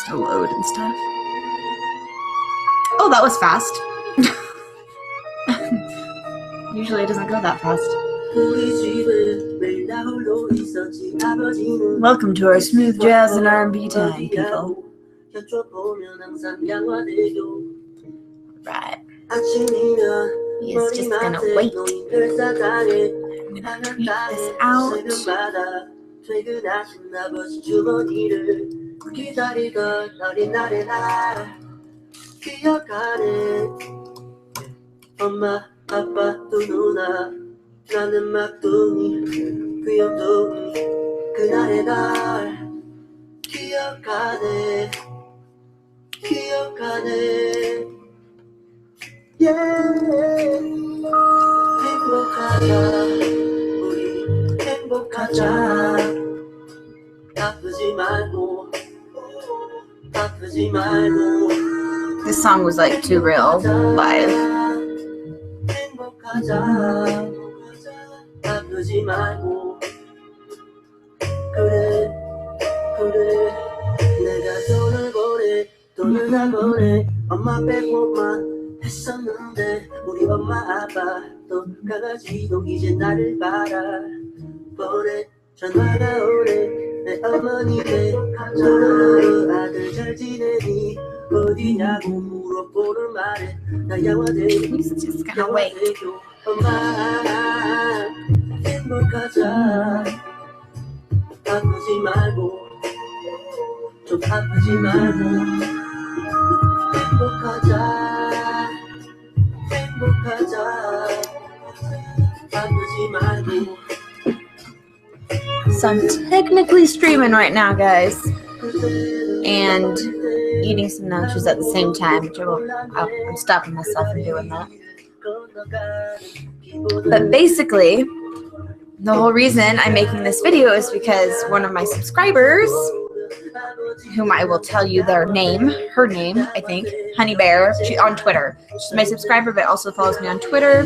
to load and stuff. Oh, that was fast. Usually it doesn't go that fast. Welcome to our smooth jazz and R&B time, people. Right. He is just gonna wait. I'm gonna tweet this out. 엄마 아빠 또 누나 나는 막둥이 귀염둥이 그날의 날 기억하네 yeah. 행복하자 우리 행복하자 아프지 말고 This song was like too real live. 아프지 말고 그래 내가 돈을 다 보내 엄마 빼고만 했었는데 우리 엄마 아빠도 강아지도 이제 나를 바라보내 전화가 오네 내 어머니께 전화로 아들 잘 지내니 어디냐고 물어보는 말에 나 영화대교 엄마 행복하자 아프지 말고 좀 아프지 말고 행복하자 아프지 말고. So I'm technically streaming right now, guys, and eating some nachos at the same time, which I'm stopping myself from doing that. But basically, the whole reason I'm making this video is because one of my subscribers, whom I will tell you her name, I think, Honey Bear, on Twitter. She's my subscriber, but also follows me on Twitter.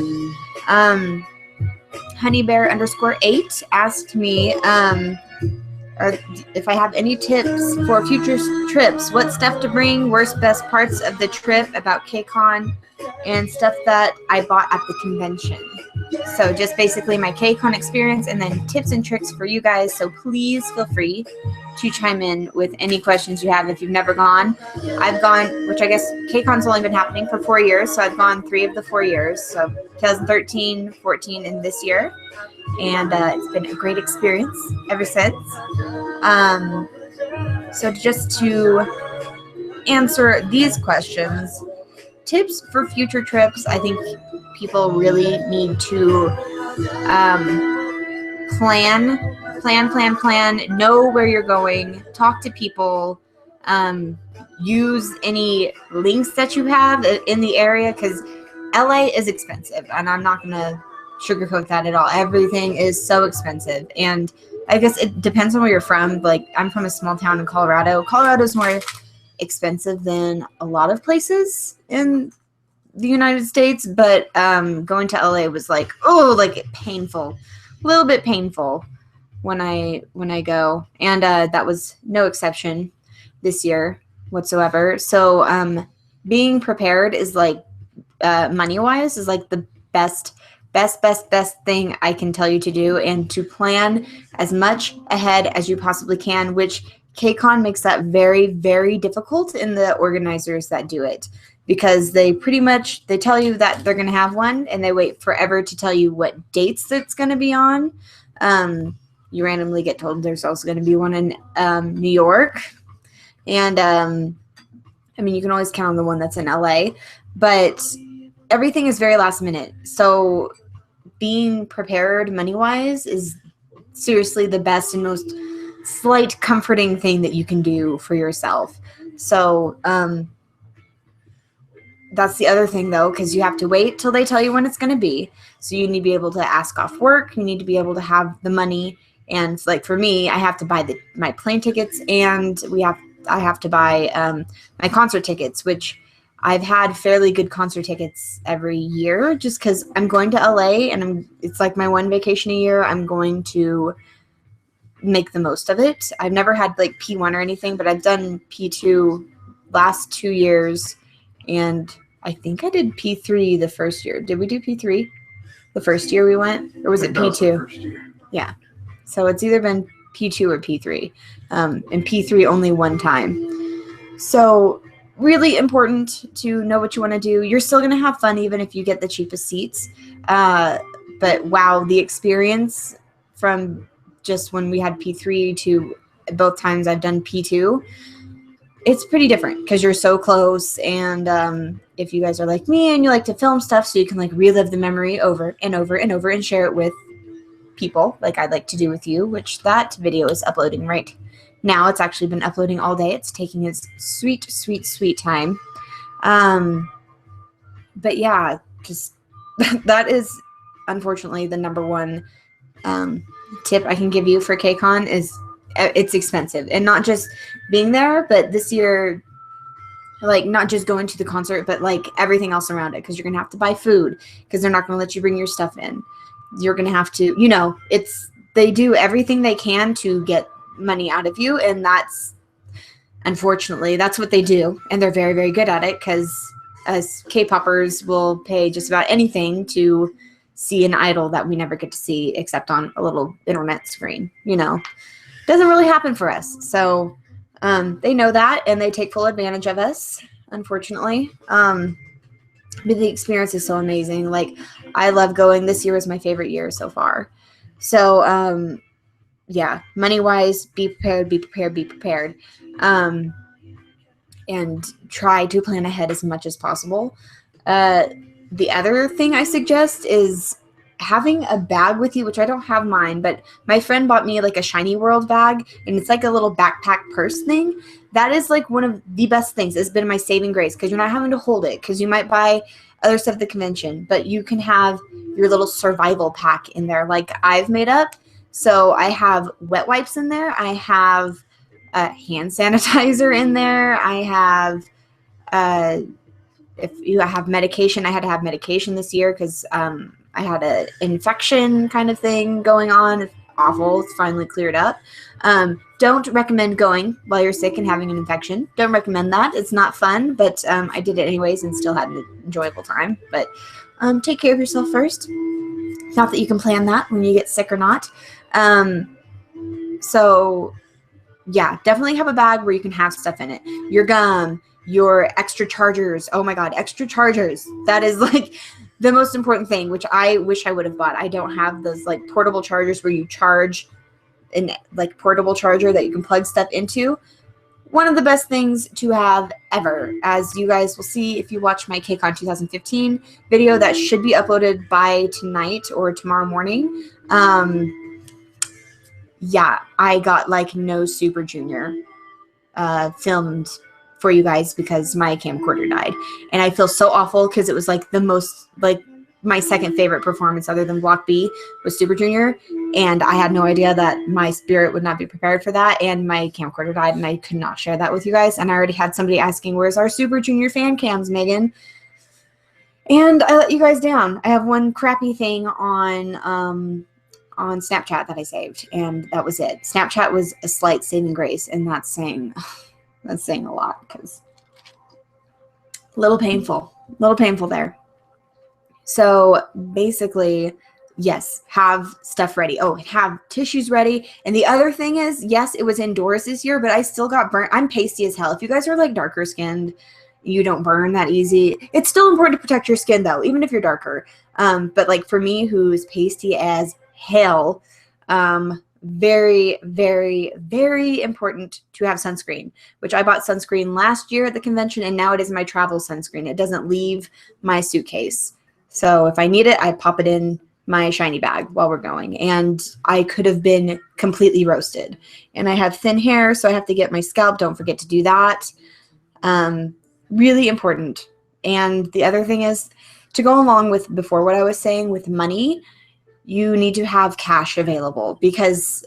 Honeybear_8 asked me if I have any tips for future trips, what stuff to bring, worst best parts of the trip, about KCON, and stuff that I bought at the convention. So just basically my KCON experience and then tips and tricks for you guys. So please feel free to chime in with any questions you have if you've never gone. I've gone, which I guess KCON's only been happening for 4 years, so I've gone 3 of the 4 years, so 2013, 14, and this year. And it's been a great experience ever since. So just to answer these questions, tips for future trips, I think people really need to plan, know where you're going, talk to people, use any links that you have in the area, because LA is expensive, and I'm not going to sugarcoat that at all. Everything is so expensive, and I guess it depends on where you're from. Like, I'm from a small town in Colorado. Colorado's more expensive than a lot of places in the United States, but going to LA was like, painful, a little bit painful when I go, and that was no exception this year whatsoever. So being prepared is like money wise is like the best thing I can tell you to do, and to plan as much ahead as you possibly can, which KCON makes that very, very difficult in the organizers that do it, because they tell you that they're going to have one, and they wait forever to tell you what dates it's going to be on. You randomly get told there's also going to be one in New York, and I mean, you can always count on the one that's in LA, but everything is very last minute. So being prepared money-wise is seriously the best and most slight comforting thing that you can do for yourself. So that's the other thing, though, because you have to wait till they tell you when it's going to be. So you need to be able to ask off work. You need to be able to have the money. And like for me, I have to buy my plane tickets, and I have to buy my concert tickets, which I've had fairly good concert tickets every year, just because I'm going to LA, and it's like my one vacation a year. I'm going to make the most of it. I've never had like P1 or anything, but I've done P2 last 2 years, and I think I did P3 the first year. Did we do P3 the first year we went, or was it P2? Yeah. So it's either been P2 or P3, and P3 only one time. So really important to know what you want to do. You're still going to have fun even if you get the cheapest seats. But wow, the experience from just when we had P3 to both times I've done P2, it's pretty different because you're so close. And if you guys are like me and you like to film stuff so you can like relive the memory over and over and over and share it with people like I'd like to do with you, which that video is uploading right now. It's actually been uploading all day. It's taking its sweet, sweet, sweet time. But yeah, just that is unfortunately the number one tip I can give you for KCON is it's expensive. And not just being there, but this year, like not just going to the concert, but like everything else around it, because you're gonna have to buy food because they're not gonna let you bring your stuff in. You're gonna have to, you know, they do everything they can to get money out of you, and that's unfortunately that's what they do, and they're very, very good at it, because us K-poppers will pay just about anything to see an idol that we never get to see except on a little internet screen. You know, doesn't really happen for us. So they know that, and they take full advantage of us, unfortunately. But the experience is so amazing. Like, I love going. This year was my favorite year so far. So yeah, money wise, be prepared, be prepared, be prepared. And try to plan ahead as much as possible. The other thing I suggest is having a bag with you, which I don't have mine, but my friend bought me like a Shiny World bag, and it's like a little backpack purse thing. That is like one of the best things. It's been my saving grace, because you're not having to hold it, because you might buy other stuff at the convention, but you can have your little survival pack in there like I've made up. So I have wet wipes in there. I have hand sanitizer in there. I have if you have medication, I had to have medication this year because I had an infection kind of thing going on. It's awful. It's finally cleared up. Don't recommend going while you're sick and having an infection. Don't recommend that. It's not fun, but I did it anyways and still had an enjoyable time. But take care of yourself first. Not that you can plan that when you get sick or not. So yeah, definitely have a bag where you can have stuff in it. Your gum, your extra chargers. Oh my God, extra chargers. That is like the most important thing, which I wish I would have bought. I don't have those like portable chargers where you charge an like portable charger that you can plug stuff into. One of the best things to have ever, as you guys will see if you watch my KCON 2015 video that should be uploaded by tonight or tomorrow morning. Yeah, I got like no Super Junior filmed for you guys because my camcorder died. And I feel so awful because it was like the most, like my second favorite performance other than Block B was Super Junior. And I had no idea that my spirit would not be prepared for that. And my camcorder died and I could not share that with you guys. And I already had somebody asking, where's our Super Junior fan cams, Megan? And I let you guys down. I have one crappy thing on Snapchat that I saved, and that was it. Snapchat was a slight saving grace, and that's saying a lot, because a little painful there. So basically, yes, have stuff ready. Oh, have tissues ready. And the other thing is, yes, it was indoors this year, but I still got burnt. I'm pasty as hell. If you guys are like darker skinned, you don't burn that easy. It's still important to protect your skin though, even if you're darker. But like for me, who's pasty as hell, very, very, very important to have sunscreen, which I bought sunscreen last year at the convention, and now it is my travel sunscreen. It doesn't leave my suitcase. So if I need it, I pop it in my shiny bag while we're going. And I could have been completely roasted. And I have thin hair, so I have to get my scalp. Don't forget to do that. Really important. And the other thing is, to go along with before what I was saying with money, you need to have cash available, because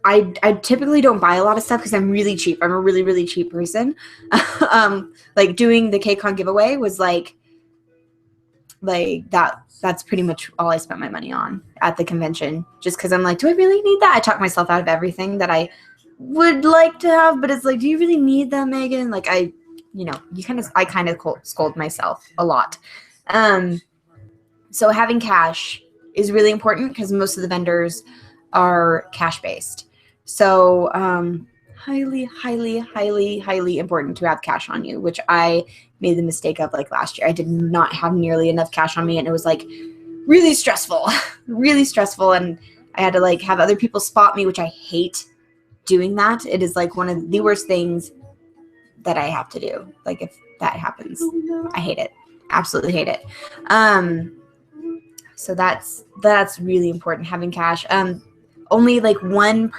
I typically don't buy a lot of stuff because I'm really cheap. I'm a really, really cheap person. Like doing the KCON giveaway was like Like that's pretty much all I spent my money on at the convention, just because I'm like, do I really need that? I talk myself out of everything that I would like to have, but it's like, do you really need that, Megan? Like I kind of scold myself a lot. So having cash is really important because most of the vendors are cash based. So highly, highly, highly, highly important to have cash on you, which I made the mistake of like last year. I did not have nearly enough cash on me, and it was like really stressful, really stressful. And I had to like have other people spot me, which I hate doing that. It is like one of the worst things that I have to do. Like if that happens, I hate it. Absolutely hate it. So that's really important, having cash. Only like one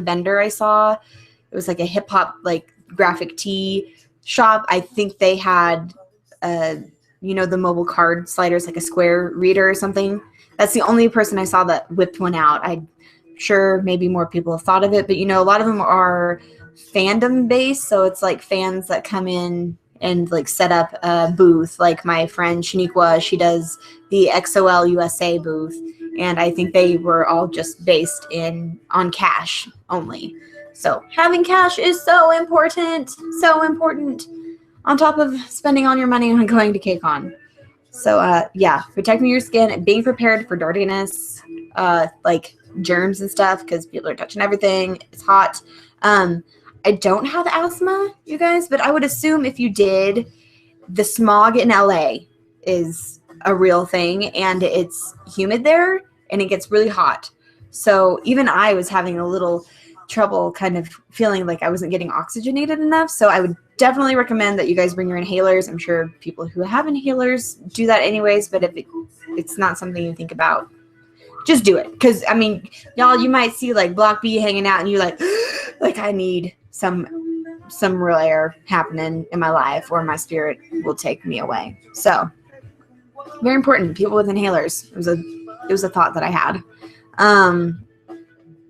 vendor I saw, it was like a hip hop like graphic tee shop. I think they had the mobile card sliders, like a square reader or something. That's the only person I saw that whipped one out. I'm sure maybe more people have thought of it, but a lot of them are fandom based, so it's like fans that come in and like set up a booth. Like my friend Shaniqua, she does the XOL USA booth, and I think they were all just based on cash only. So having cash is so important, on top of spending all your money on going to KCON. So protecting your skin, being prepared for dirtiness, like germs and stuff, because people are touching everything. It's hot. I don't have asthma, you guys, but I would assume if you did, the smog in LA is a real thing, and it's humid there, and it gets really hot. So even I was having a little trouble kind of feeling like I wasn't getting oxygenated enough. So I would definitely recommend that you guys bring your inhalers. I'm sure people who have inhalers do that anyways, but if it's not something you think about, just do it. Because, I mean, y'all, you might see like Block B hanging out, and you're like, like I need some real air happening in my life, or my spirit will take me away. So very important. People with inhalers. It was a thought that I had.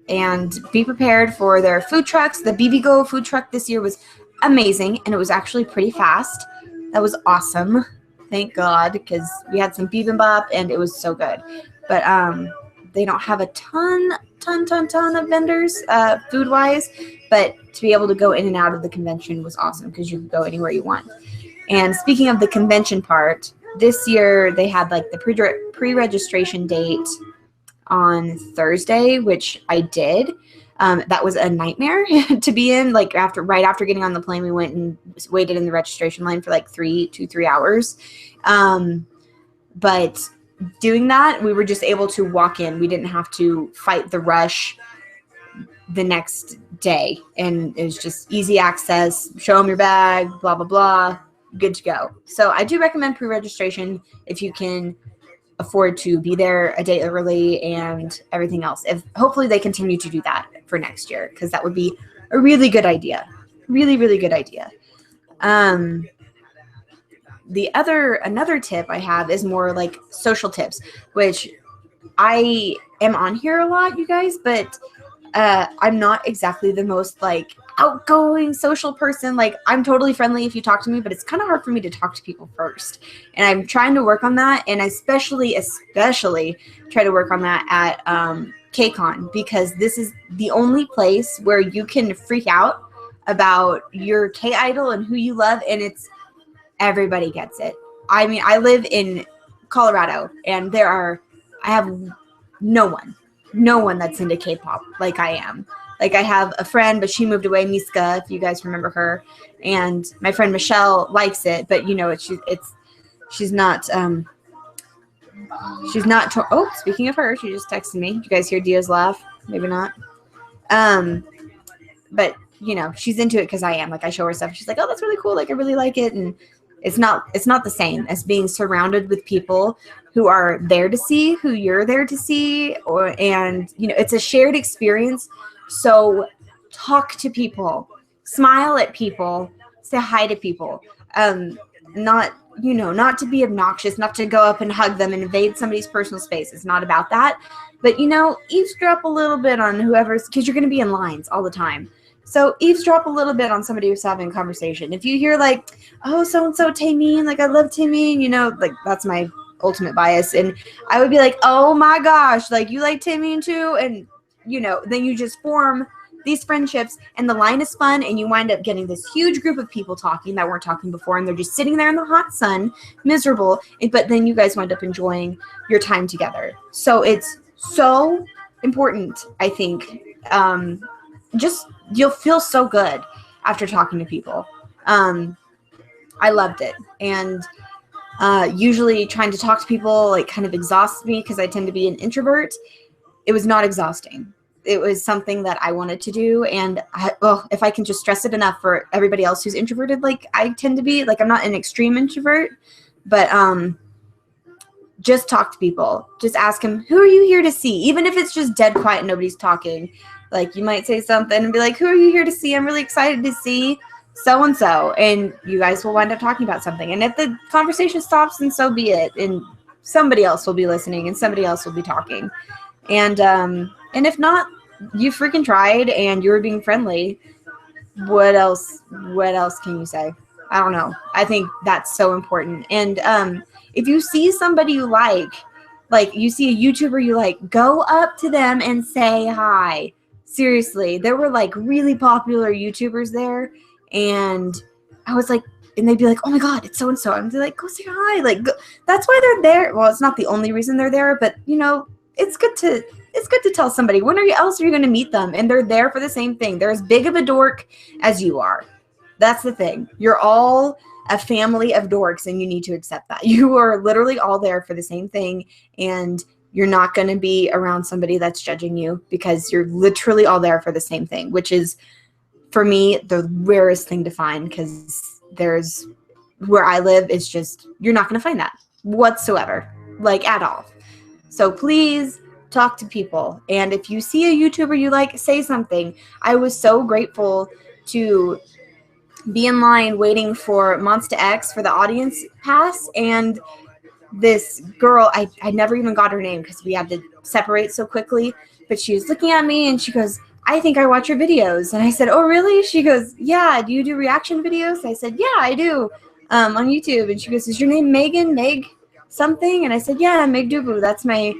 And be prepared for their food trucks. The BB Go food truck this year was amazing, and it was actually pretty fast. That was awesome. Thank God, because we had some bibimbap, and it was so good. But they don't have a ton of vendors food-wise, but to be able to go in and out of the convention was awesome, because you could go anywhere you want. And speaking of the convention part, this year they had like the pre-registration date on Thursday, which I did. That was a nightmare to be in. Like right after getting on the plane, we went and waited in the registration line for like 3 hours. But doing that, we were just able to walk in. We didn't have to fight the rush the next day, and it was just easy access. Show them your bag, blah blah blah, good to go. So I do recommend pre-registration if you can afford to be there a day early and everything else. If hopefully they continue to do that for next year, because that would be a really good idea. Really, really good idea. Another tip I have is more like social tips, which I am on here a lot, you guys, but I'm not exactly the most like outgoing social person. Like I'm totally friendly if you talk to me, but it's kind of hard for me to talk to people first. And I'm trying to work on that, and especially try to work on that at KCON, because this is the only place where you can freak out about your K-idol and who you love, and everybody gets it. I mean, I live in Colorado, and I have no one that's into K-pop like I am. Like I have a friend, but she moved away, Miska, if you guys remember her, and my friend Michelle likes it, but she's not. Oh, speaking of her, she just texted me. Did you guys hear Dia's laugh? Maybe not. But she's into it because I am. Like I show her stuff. She's like, oh, that's really cool. Like I really like it, and it's not the same as being surrounded with people who are there to see who you're there to see, and it's a shared experience. So talk to people, smile at people, say hi to people. Not to be obnoxious, not to go up and hug them and invade somebody's personal space. It's not about that. But eavesdrop a little bit on whoever's, because you're going to be in lines all the time. So eavesdrop a little bit on somebody who's having a conversation. If you hear like, oh, so-and-so Taymeen, like I love Taymeen, like that's my ultimate bias. And I would be like, oh my gosh, like, you like Timmy too? And, you know, then you just form these friendships, and the line is fun, and you wind up getting this huge group of people talking that weren't talking before, and they're just sitting there in the hot sun, miserable, but then you guys wind up enjoying your time together. So it's so important, I think. Just, you'll feel so good after talking to people. I loved it. And usually trying to talk to people like kind of exhausts me because I tend to be an introvert. It was not exhausting. It was something that I wanted to do. And if I can just stress it enough for everybody else who's introverted, like I tend to be, like, I'm not an extreme introvert, but just talk to people. Just ask them, who are you here to see? Even if it's just dead quiet and nobody's talking, like, you might say something and be like, who are you here to see? I'm really excited to see so-and-so. And you guys will wind up talking about something. And if the conversation stops, then so be it. And somebody else will be listening and somebody else will be talking. And if not, you freaking tried and you were being friendly. What else can you say? I don't know. I think that's so important. And if you see somebody you like you see a YouTuber you like, go up to them and say hi. Seriously, there were like really popular YouTubers there, and I was like, and they'd be like, oh my God, it's so-and-so. And they're like, go say hi. Like, that's why they're there. Well, it's not the only reason they're there, but you know, it's good to tell somebody, when else are you going to meet them? And they're there for the same thing. They're as big of a dork as you are. That's the thing. You're all a family of dorks, and you need to accept that. You are literally all there for the same thing, and you're not going to be around somebody that's judging you, because you're literally all there for the same thing, which is, for me, the rarest thing to find, because where I live, it's just, you're not going to find that whatsoever, like, at all. So please talk to people. And if you see a YouTuber you like, say something. I was so grateful to be in line waiting for Monsta X for the audience pass, and this girl, I never even got her name because we had to separate so quickly, but she was looking at me and she goes, I think I watch your videos. And I said, oh really? She goes, yeah, do you do reaction videos? I said, yeah, I do, on YouTube. And she goes, is your name Megan, Meg something? And I said, yeah, Meg Dubu, that's my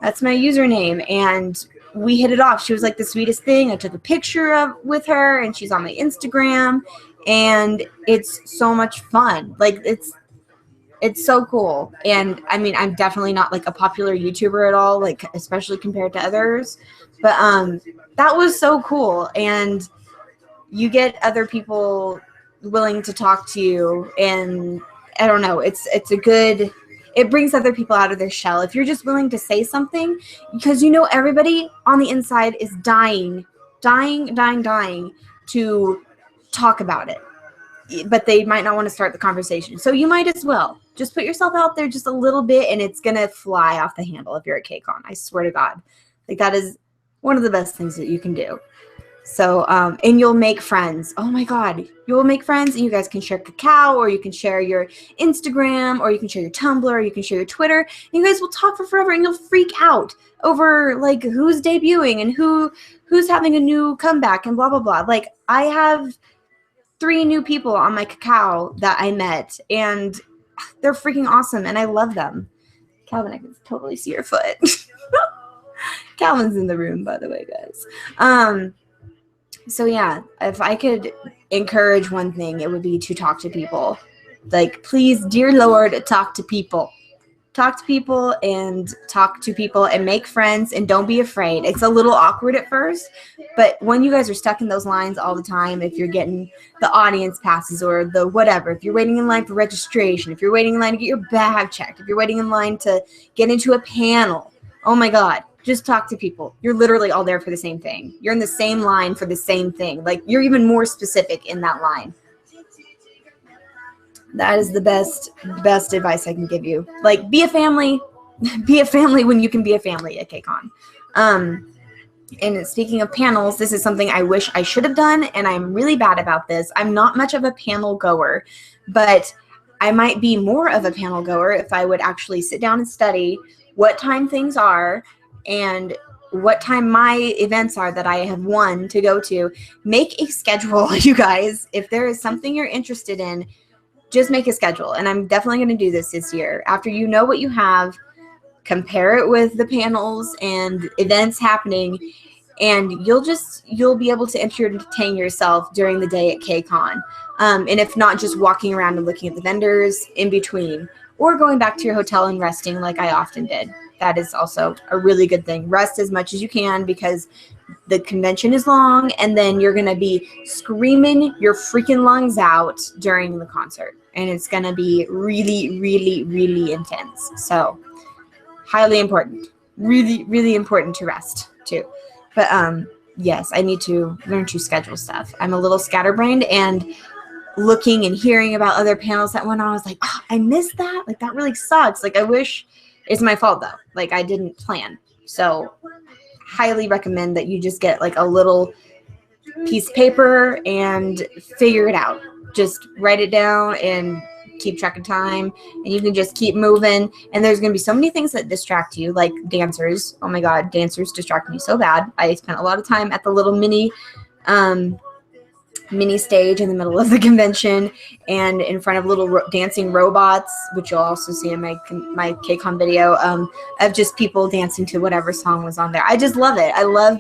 username. And we hit it off. She was like the sweetest thing. I took a picture with her, and she's on my Instagram, and it's so much fun. Like, it's so cool. And I mean, I'm definitely not like a popular YouTuber at all, like, especially compared to others, but that was so cool. And you get other people willing to talk to you, and I don't know, it brings other people out of their shell. If you're just willing to say something, because you know everybody on the inside is dying to talk about it, but they might not want to start the conversation. So you might as well just put yourself out there just a little bit, and it's going to fly off the handle if you're at KCON. I swear to God. Like, that is one of the best things that you can do. So, and you'll make friends. Oh my God. You'll make friends, and you guys can share Kakao, or you can share your Instagram, or you can share your Tumblr, or you can share your Twitter, and you guys will talk for forever, and you'll freak out over like who's debuting and who's having a new comeback and blah, blah, blah. Like, I have 3 new people on my Kakao that I met, and they're freaking awesome, and I love them. Calvin, I can totally see your foot. Calvin's in the room, by the way, guys. So yeah, if I could encourage one thing, it would be to talk to people. Like, please, dear Lord, talk to people. Talk to people and make friends, and don't be afraid. It's a little awkward at first, but when you guys are stuck in those lines all the time, if you're getting the audience passes or the whatever, if you're waiting in line for registration, if you're waiting in line to get your bag checked, if you're waiting in line to get into a panel, oh my God, just talk to people. You're literally all there for the same thing. You're in the same line for the same thing. Like, you're even more specific in that line. That is the best advice I can give you. Like, be a family. Be a family when you can be a family at KCON. And speaking of panels, this is something I wish I should have done, and I'm really bad about this. I'm not much of a panel goer, but I might be more of a panel goer if I would actually sit down and study what time things are and what time my events are that I have won to go to. Make a schedule, you guys. If there is something you're interested in, just make a schedule. And I'm definitely going to do this year. After you know what you have, compare it with the panels and events happening, and you'll be able to entertain yourself during the day at KCON. And if not, just walking around and looking at the vendors in between, or going back to your hotel and resting like I often did. That is also a really good thing. Rest as much as you can, because the convention is long, and then you're going to be screaming your freaking lungs out during the concert. And it's going to be really, really, really intense. So highly important. Really, really important to rest too. But yes, I need to learn to schedule stuff. I'm a little scatterbrained, and looking and hearing about other panels that went on, I was like, oh, I missed that. Like, that really sucks. Like, I wish. It's my fault though. Like, I didn't plan. So highly recommend that you just get like a little piece of paper and figure it out. Just write it down and keep track of time, and you can just keep moving. And there's going to be so many things that distract you, like dancers. Oh my God, dancers distract me so bad. I spent a lot of time at the little mini stage in the middle of the convention, and in front of little dancing robots, which you'll also see in my KCON video, of just people dancing to whatever song was on there. I just love it. I love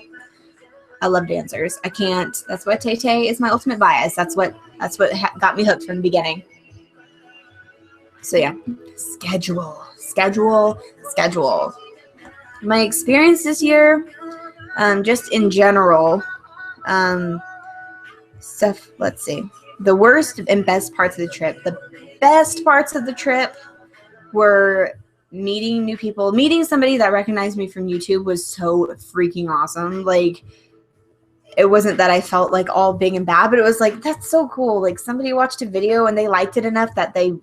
dancers. I can't. That's why Tay Tay is my ultimate bias. That's what got me hooked from the beginning. So yeah, schedule. My experience this year, just in general, stuff. Let's see. The worst and best parts of the trip. The best parts of the trip were meeting new people. Meeting somebody that recognized me from YouTube was so freaking awesome. Like, it wasn't that I felt like all big and bad, but it was like, that's so cool. Like, somebody watched a video and they liked it enough that they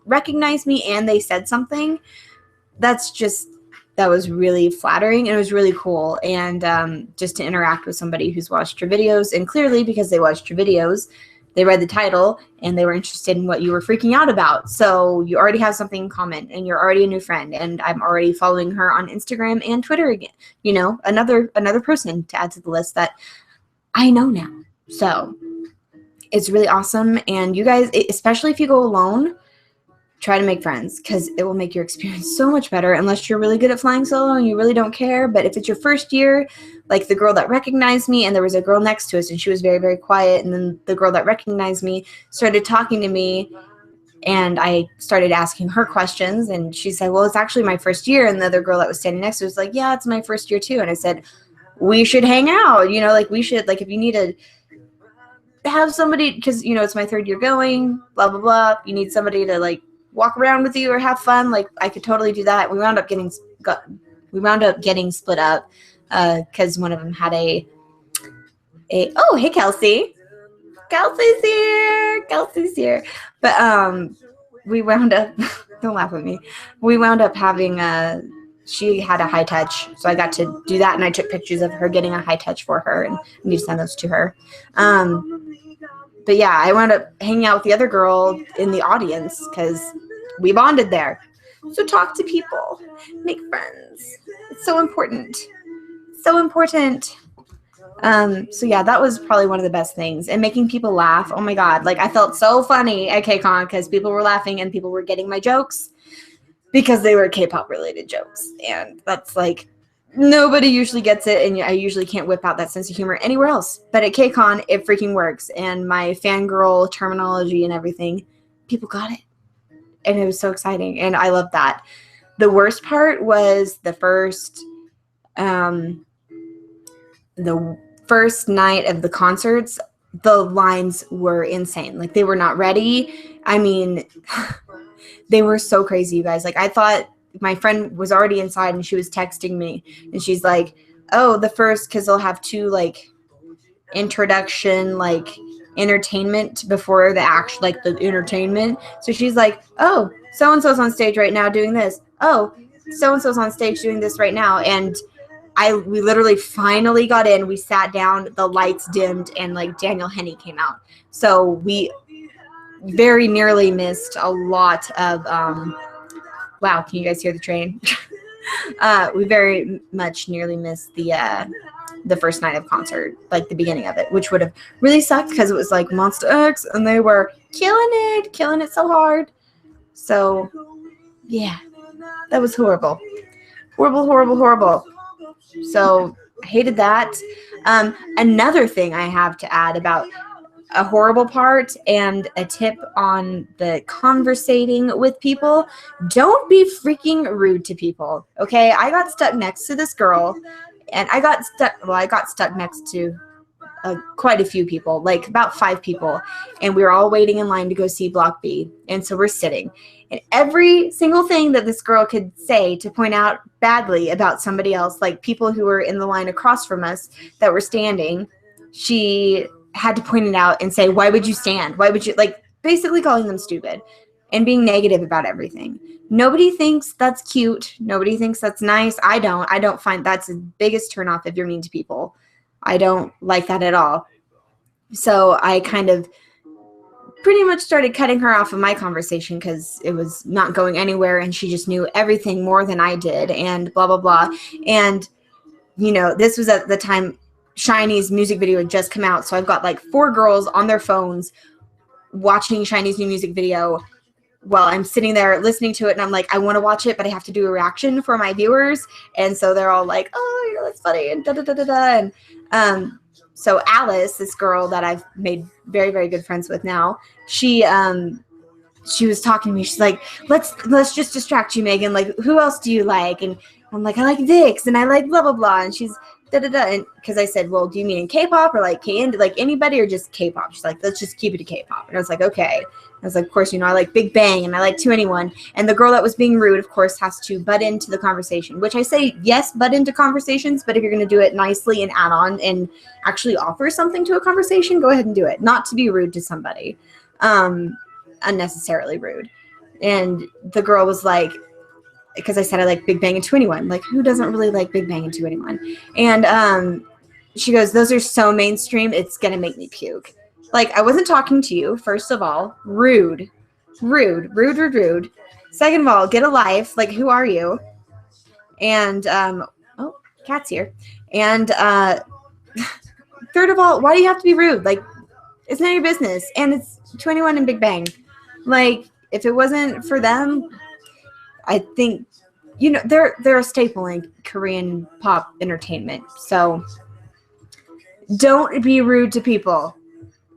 recognized me and they said something. That was really flattering, and it was really cool. And just to interact with somebody who's watched your videos, and clearly because they watched your videos, they read the title and they were interested in what you were freaking out about. So you already have something in common, and you're already a new friend. And I'm already following her on Instagram and Twitter again. You know, another person to add to the list that I know now. So it's really awesome. And you guys, especially if you go alone, try to make friends, because it will make your experience so much better, unless you're really good at flying solo and you really don't care. But if it's your first year, like the girl that recognized me, and there was a girl next to us and she was very, very quiet, and then the girl that recognized me started talking to me, and I started asking her questions, and she said, well, it's actually my first year. And the other girl that was standing next to us was like, yeah, it's my first year too. And I said, we should hang out, you know, like we should, like, if you need to have somebody, because, you know, it's my third year going, blah, blah, blah. You need somebody to like walk around with you or have fun. Like, I could totally do that. We wound up getting split up because one of them had a oh, hey, Kelsey's here. But we wound up don't laugh at me. We wound up having she had a high touch, so I got to do that, and I took pictures of her getting a high touch for her, and I need to send those to her. But yeah, I wound up hanging out with the other girl in the audience because we bonded there. So talk to people, make friends. It's so important. So important. So yeah, that was probably one of the best things. And making people laugh. Oh my God. Like, I felt so funny at KCON because people were laughing and people were getting my jokes because they were K-pop related jokes. And that's like, nobody usually gets it, and I usually can't whip out that sense of humor anywhere else. But at KCON, it freaking works. And my fangirl terminology and everything, people got it. And it was so exciting. And I love that. The worst part was the first night of the concerts. The lines were insane. Like, they were not ready. I mean, they were so crazy, you guys. Like, I thought my friend was already inside and she was texting me, and she's like, oh, the first, because they'll have two like introduction, like entertainment before the actual, like the entertainment. So she's like, oh, so-and-so's on stage right now doing this. Oh, so-and-so's on stage doing this right now. And we literally finally got in, we sat down, the lights dimmed, and like Daniel Henney came out. So we very nearly missed a lot of, wow, can you guys hear the train? We very much nearly missed the the first night of concert, like the beginning of it, which would have really sucked because it was like Monster X and they were killing it so hard. So yeah, that was horrible. Horrible. So I hated that. Another thing I have to add about a horrible part and a tip on the conversating with people: don't be freaking rude to people. Okay, I got stuck next to this girl, and I got stuck next to quite a few people, like about 5 people, and we were all waiting in line to go see Block B. And so we're sitting, and every single thing that this girl could say to point out badly about somebody else, like people who were in the line across from us that were standing, she had to point it out and say, why would you stand? Why would you, like, basically calling them stupid and being negative about everything. Nobody thinks that's cute. Nobody thinks that's nice. I don't find that's the biggest turnoff if you're mean to people. I don't like that at all. So I kind of pretty much started cutting her off of my conversation because it was not going anywhere, and she just knew everything more than I did, and blah, blah, blah. And, you know, this was at the time Shiny's music video had just come out, so I've got like 4 girls on their phones watching Shiny's new music video while I'm sitting there listening to it, and I'm like, I want to watch it, but I have to do a reaction for my viewers. And so they're all like, oh, you know, that's funny, and da-da-da-da-da. And so Alice, this girl that I've made very, very good friends with now, she was talking to me. She's like, let's just distract you, Megan. Like, who else do you like? And I'm like, I like Vix, and I like blah, blah, blah. And she's da-da-da. And because I said, well, do you mean in K-pop or like like anybody or just K-pop? She's like, let's just keep it to K-pop. And I was like, okay. I was like, of course, you know, I like Big Bang and I like 2NE1. And the girl that was being rude, of course, has to butt into the conversation, which I say, yes, butt into conversations, but if you're going to do it nicely and add on and actually offer something to a conversation, go ahead and do it. Not to be rude to somebody, unnecessarily rude. And the girl was like, because I said I like Big Bang and 2NE1. Like, who doesn't really like Big Bang and 2NE1? And she goes, those are so mainstream, it's going to make me puke. Like, I wasn't talking to you, first of all. Rude. Second of all, get a life. Like, who are you? And, oh, Cat's here. And third of all, why do you have to be rude? Like, it's none of your business. And it's 2NE1 and Big Bang. Like, if it wasn't for them, I think, you know, they're a staple in Korean pop entertainment. So don't be rude to people.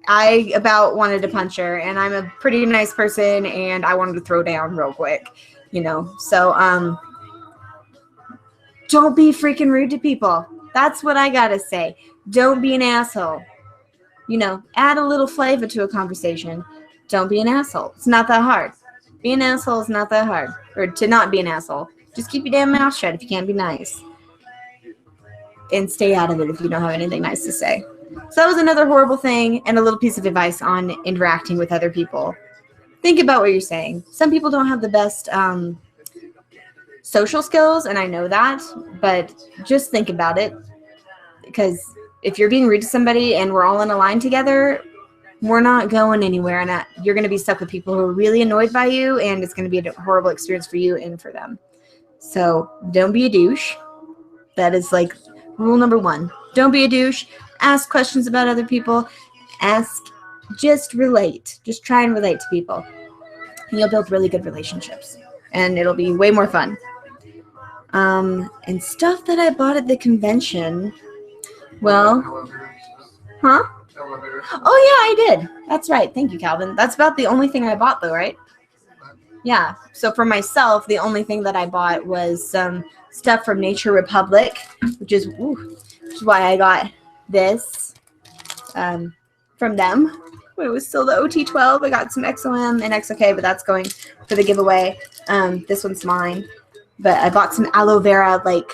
I about wanted to punch her, and I'm a pretty nice person, and I wanted to throw down real quick, you know. So don't be freaking rude to people. That's what I gotta say. Don't be an asshole. You know, add a little flavor to a conversation. Don't be an asshole. It's not that hard. Be an asshole is not that hard. Or to not be an asshole. Just keep your damn mouth shut if you can't be nice. And stay out of it if you don't have anything nice to say. So that was another horrible thing and a little piece of advice on interacting with other people. Think about what you're saying. Some people don't have the best social skills, and I know that, but just think about it. Because if you're being rude to somebody and we're all in a line together, we're not going anywhere, and you're going to be stuck with people who are really annoyed by you, and it's going to be a horrible experience for you and for them. So don't be a douche. That is like rule number 1. Don't be a douche. Ask questions about other people. Just relate. Just try and relate to people. And you'll build really good relationships. And it'll be way more fun. And stuff that I bought at the convention. Well, huh? Oh, yeah, I did. That's right. Thank you, Calvin. That's about the only thing I bought, though, right? Yeah. So for myself, the only thing that I bought was some stuff from Nature Republic, which is why I got this from them when it was still the OT12. I got some XOM and XOK, but that's going for the giveaway. This one's mine. But I bought some aloe vera, like,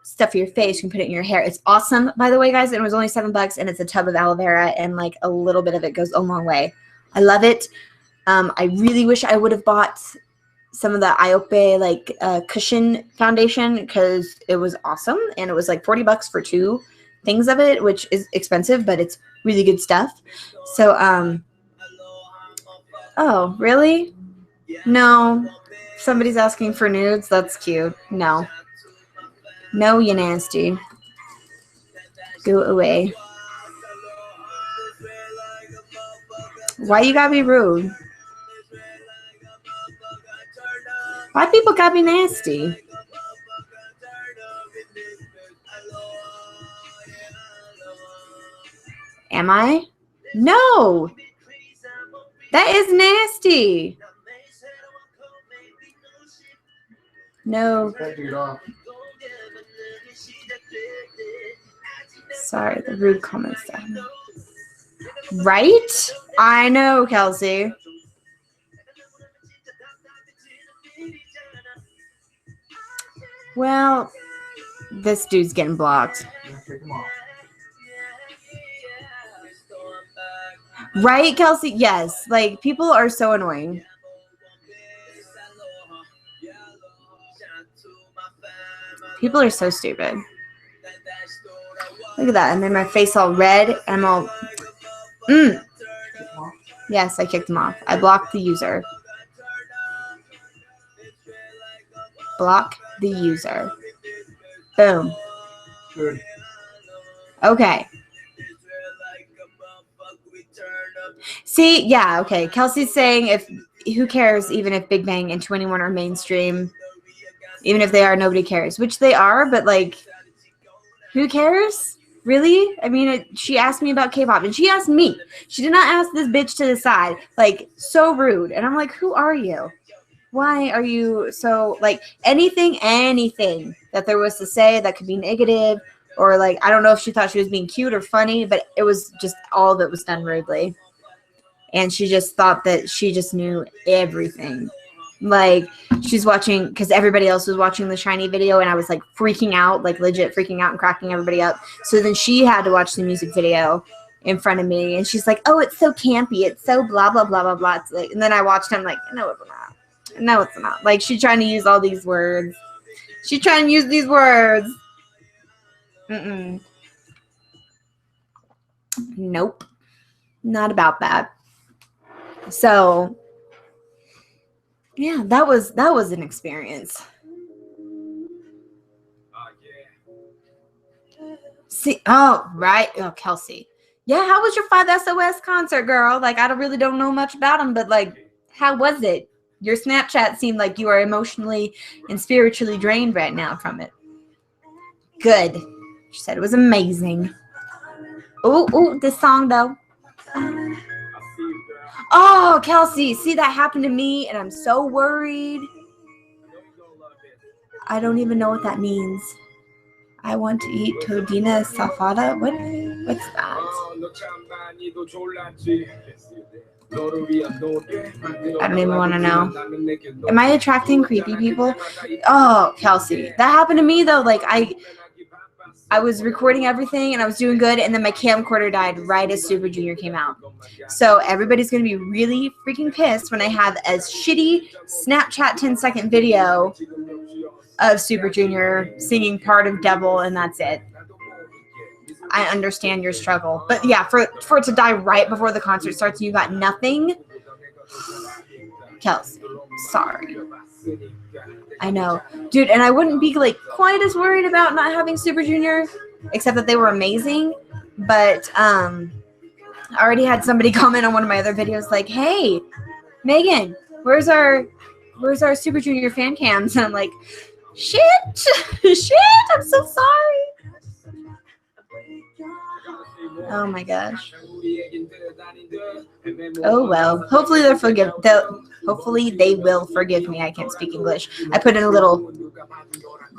stuff for your face. You can put it in your hair. It's awesome, by the way, guys. And it was only $7, and it's a tub of aloe vera, and, like, a little bit of it goes a long way. I love it. I really wish I would have bought some of the Iope, like, cushion foundation, because it was awesome. And it was, like, $40 for 2 things of it, which is expensive, but it's really good stuff. So, oh, really? No. Somebody's asking for nudes? That's cute. No. No, you nasty. Go away. Why you gotta be rude? Why people gotta be nasty? Am I? No. That is nasty. No. Sorry, the rude comments down. Right? I know, Kelsey. Well, this dude's getting blocked. Right, Kelsey? Yes. Like, people are so annoying. People are so stupid. Look at that. I made my face all red. And I'm all... Yes, I kicked him off. I blocked the user. Block the user. Boom. Good. Okay. See, yeah, okay. Kelsey's saying who cares even if Big Bang and 21 are mainstream. Even if they are, nobody cares. Which they are, but like, who cares? Really? I mean, she asked me about K-pop, and she asked me. She did not ask this bitch to the side. Like, so rude. And I'm like, who are you? Why are you so, like, anything that there was to say that could be negative, or, like, I don't know if she thought she was being cute or funny, but it was just all that was done rudely. And she just thought that she just knew everything. Like, she's watching, because everybody else was watching the Shiny video, and I was, like, freaking out, like, legit freaking out and cracking everybody up. So then she had to watch the music video in front of me, and she's like, oh, it's so campy. It's so blah, blah, blah, blah, blah. It's like, and then I watched him, like, no, it's not. No, it's not. Like, she's trying to use all these words. She's trying to use these words. Nope. Not about that. So, yeah, that was an experience. See, oh, right. Oh, Kelsey. Yeah, how was your 5SOS concert, girl? Like, I really don't know much about them, but, like, how was it? Your Snapchat seemed like you are emotionally and spiritually drained right now from it. Good. She said it was amazing. Oh, this song, though. Oh, Kelsey, see, that happened to me, and I'm so worried. I don't even know what that means. I want to eat todina safada. What's that? I don't even want to know. Am I attracting creepy people? Oh, Kelsey, that happened to me though. Like I was recording everything and I was doing good, and then my camcorder died right as Super Junior came out. So everybody's gonna be really freaking pissed when I have a shitty Snapchat 10-second video of Super Junior singing part of Devil, and that's it. I understand your struggle. But yeah, for it to die right before the concert starts and you got nothing. Kelsey, sorry. I know. Dude, and I wouldn't be like quite as worried about not having Super Junior, except that they were amazing. But I already had somebody comment on one of my other videos like, hey, Megan, where's our Super Junior fan cams? And I'm like, shit, I'm so sorry. Oh my gosh. Oh well. Hopefully hopefully they will forgive me. I can't speak English. I put in a little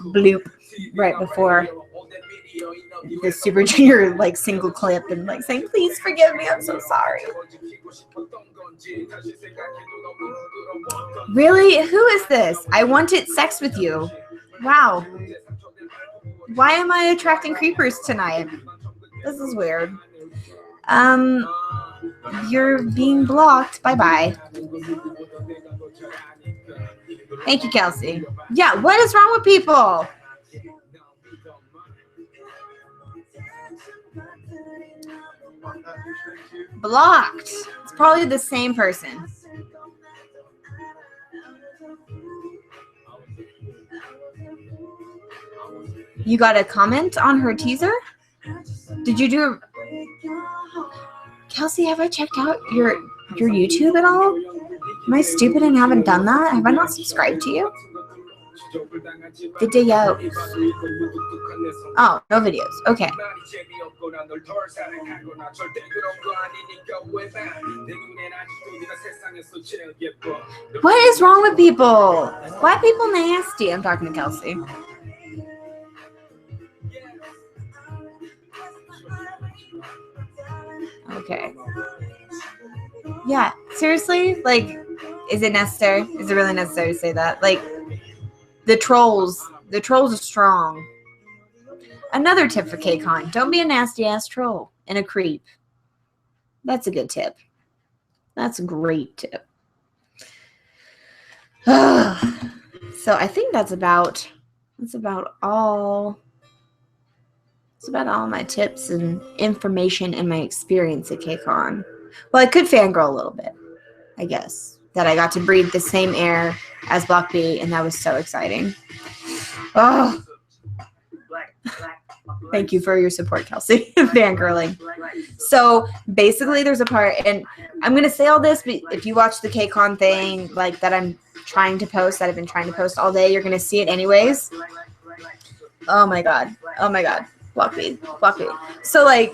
bloop right before the Super Junior like single clip and like saying, please forgive me, I'm so sorry. Really? Who is this? I wanted sex with you. Wow. Why am I attracting creepers tonight? This is weird. You're being blocked. Bye-bye. Thank you, Kelsey. Yeah, what is wrong with people? Blocked. It's probably the same person. You got a comment on her teaser? Did you do Kelsey, have I checked out your YouTube at all? Am I stupid and haven't done that? Have I not subscribed to you? Good day, yo. Oh, no videos. Okay. What is wrong with people? Why are people nasty? I'm talking to Kelsey. Okay. Yeah, seriously? Like, is it necessary? Is it really necessary to say that? Like, the trolls are strong. Another tip for KCON, don't be a nasty ass troll and a creep. That's a good tip. That's a great tip. So I think that's about all. It's about all my tips and information and my experience at KCON. Well, I could fangirl a little bit, I guess, that I got to breathe the same air as Block B, and that was so exciting. Oh, thank you for your support, Kelsey. Fangirling. So basically, there's a part, and I'm gonna say all this, but if you watch the KCON thing, like that I'm trying to post, that I've been trying to post all day, you're gonna see it anyways. Oh my god. Oh my god. Block B. So, like,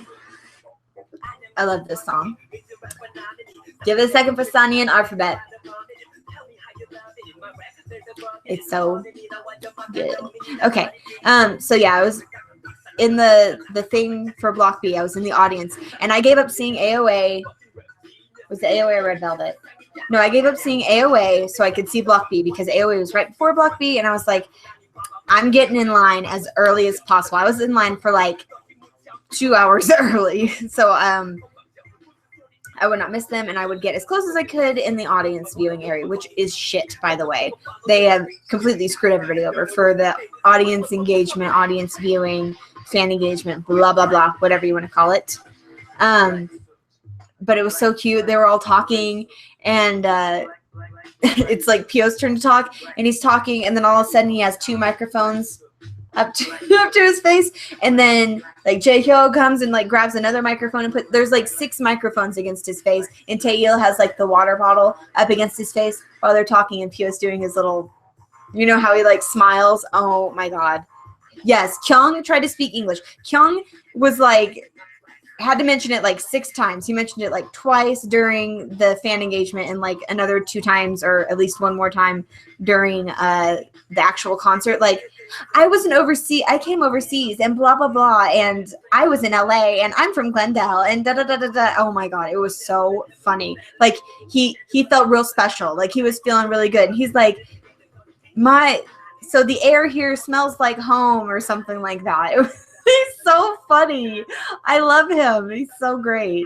I love this song. Give it a second for Sonny and Alphabet. It's so good. Okay. So yeah, I was in the thing for Block B. I was in the audience, and I gave up seeing AOA. Was it AOA or Red Velvet? No, I gave up seeing AOA so I could see Block B because AOA was right before Block B, and I was like, I'm getting in line as early as possible. I was in line for like 2 hours early. So I would not miss them, and I would get as close as I could in the audience viewing area, which is shit, by the way. They have completely screwed everybody over for the audience engagement, audience viewing, fan engagement, blah, blah, blah, whatever you want to call it. But it was so cute. They were all talking, and it's like Pio's turn to talk, and he's talking, and then all of a sudden he has two microphones up to his face, and then like Jaehyo comes and like grabs another microphone and there's like 6 microphones against his face, and Taeil has like the water bottle up against his face while they're talking, and Pio's doing his little, you know how he like smiles. Oh my god. Yes, Kyung tried to speak English. Kyung was like, had to mention it like 6 times. He mentioned it like twice during the fan engagement, and like another 2 times, or at least 1 more time during the actual concert. Like, I came overseas and blah blah blah, and I was in LA and I'm from Glendale and da da da da da. Oh my god, it was so funny. Like he felt real special. Like he was feeling really good. And he's like, so the air here smells like home or something like that. He's so funny. I love him. He's so great.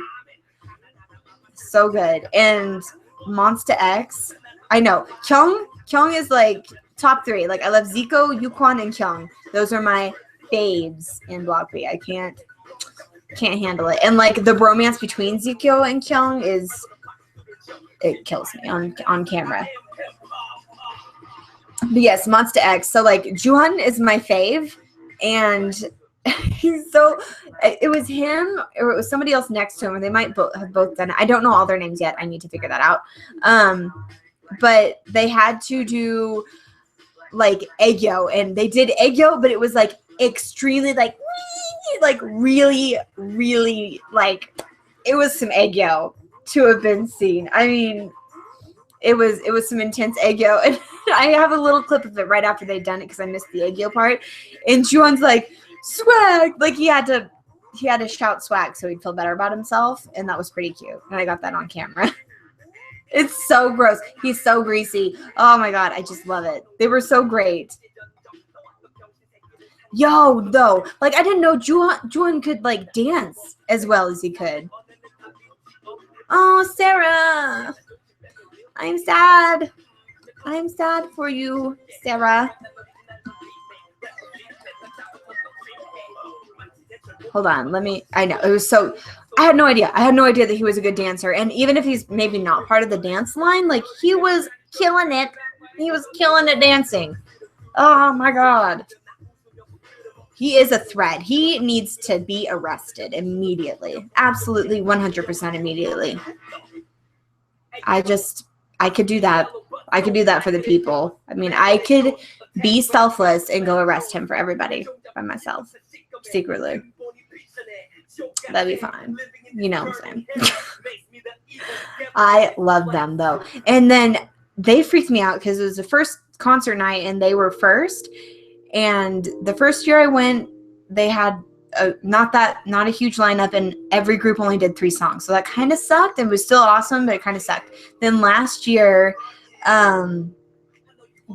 So good. And Monsta X, I know. Kyung is like top 3. Like I love Zico, Yukwon, and Kyung. Those are my faves in Block B. I can't handle it. And like the bromance between Zico and Kyung it kills me on camera. But yes, Monsta X. So like Juhan is my fave, and he's so, it was him or it was somebody else next to him, or they might have both done it. I don't know all their names yet. I need to figure that out. But they had to do like Aegyo, and they did Aegyo, but it was like extremely like really, really like, it was some Aegyo to have been seen. I mean, it was some intense Aegyo, and I have a little clip of it right after they'd done it because I missed the Aegyo part, and Juwon's like, swag, like he had to shout swag so he'd feel better about himself, and that was pretty cute, and I got that on camera. It's so gross. He's so greasy. Oh my god, I just love it. They were so great. Yo, though, like I didn't know Juwon could like dance as well as he could. Oh, Sarah, I'm sad. I'm sad for you, Sarah. Hold on, I know, it was so, I had no idea that he was a good dancer, and even if he's maybe not part of the dance line, like, he was killing it dancing. Oh my god. He is a threat. He needs to be arrested immediately. Absolutely 100% immediately. I could do that. I could do that for the people. I mean, I could be selfless and go arrest him for everybody by myself, secretly. That'd be fine. You know what I'm saying? I love them, though. And then they freaked me out because it was the first concert night, and they were first. And the first year I went, they had not a huge lineup, and every group only did 3 songs. So that kind of sucked. It was still awesome, but it kind of sucked. Then last year,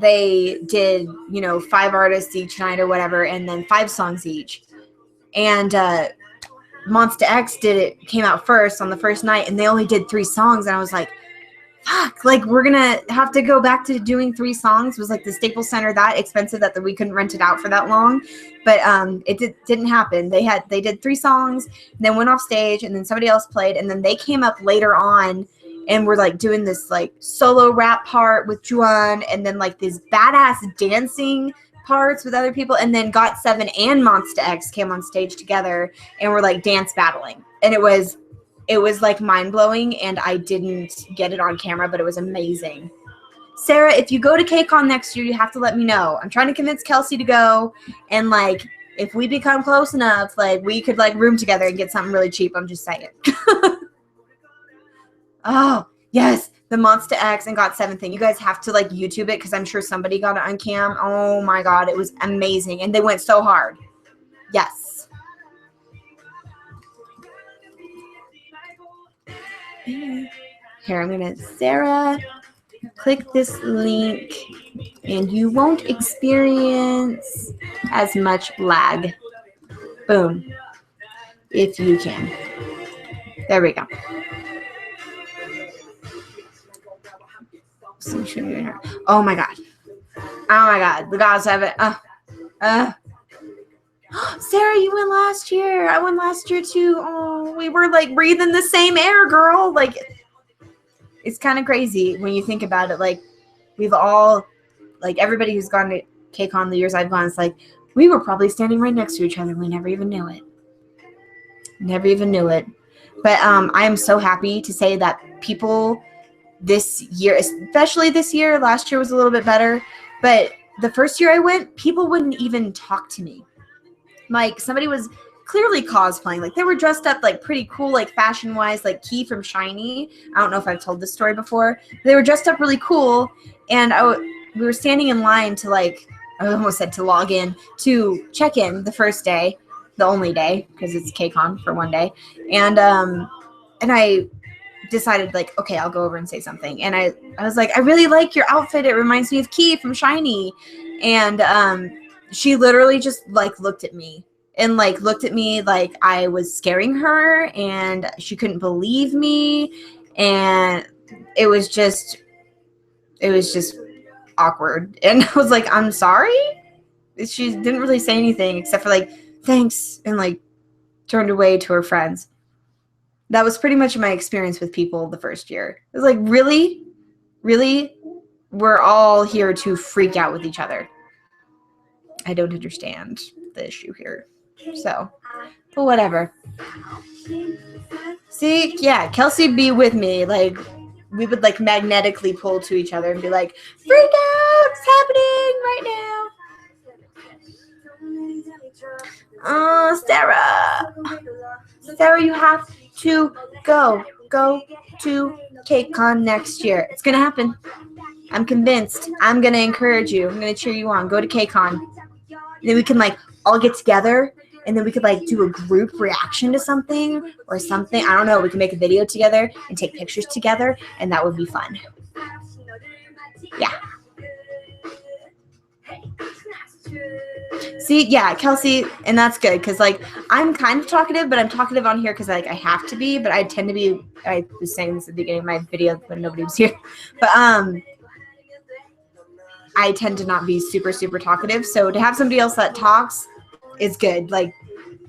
they did, 5 artists each night or whatever, and then 5 songs each. And Monsta X came out first on the first night, and they only did 3 songs. And I was like, fuck, like we're gonna have to go back to doing 3 songs. Was like the Staples Center that expensive that we couldn't rent it out for that long? But it didn't happen. They did 3 songs, then went off stage, and then somebody else played, and then they came up later on and were like doing this like solo rap part with Juan, and then like these badass dancing parts with other people, and then GOT7 and Monsta X came on stage together and were like dance battling, and it was like mind-blowing, and I didn't get it on camera, but it was amazing. Sarah, if you go to KCON next year, you have to let me know. I'm trying to convince Kelsey to go, and like if we become close enough, like we could like room together and get something really cheap. I'm just saying. Oh, yes, the Monsta X and GOT7 thing. You guys have to like YouTube it because I'm sure somebody got it on cam. Oh my God, it was amazing, and they went so hard. Yes. Here, I'm gonna, Sarah, click this link and you won't experience as much lag. Boom. If you can. There we go. Oh my God. Oh my God. The gods have it. Sarah, you went last year. I went last year too. Oh, we were like breathing the same air, girl. Like, it's kind of crazy when you think about it. Like, we've all, like, everybody who's gone to KCON the years I've gone, it's like, we were probably standing right next to each other. We never even knew it. Never even knew it. But I am so happy to say that people this year, especially this year, last year was a little bit better, but the first year I went, people wouldn't even talk to me. Like, somebody was clearly cosplaying. Like, they were dressed up, like, pretty cool, like, fashion-wise, like Key from Shiny. I don't know if I've told this story before. They were dressed up really cool, and we were standing in line to, like, I almost said to log in, to check in the first day, the only day, because it's KCON for one day, and I decided, like, okay, I'll go over and say something. And I was like, I really like your outfit. It reminds me of Key from Shiny. And she literally just, like, looked at me like I was scaring her, and she couldn't believe me. And it was just awkward. And I was like, I'm sorry. She didn't really say anything except for, like, thanks, and, like, turned away to her friends. That was pretty much my experience with people the first year. It was like, really? Really? We're all here to freak out with each other. I don't understand the issue here. So, but whatever. See, yeah, Kelsey be with me. Like, we would, like, magnetically pull to each other and be like, freak out! It's happening right now. Oh, Sarah. Sarah, you have to go to KCON next year. It's gonna happen. I'm convinced. I'm gonna encourage you. I'm gonna cheer you on. Go to KCON. And then we can, like, all get together, and then we could, like, do a group reaction to something or something. I don't know. We can make a video together and take pictures together, and that would be fun. Yeah. See, yeah, Kelsey, and that's good, because, like, I'm kind of talkative, but I'm talkative on here because, like, I have to be, but I tend to be, I was saying this at the beginning of my video when nobody was here, but I tend to not be super, super talkative, so to have somebody else that talks is good. Like,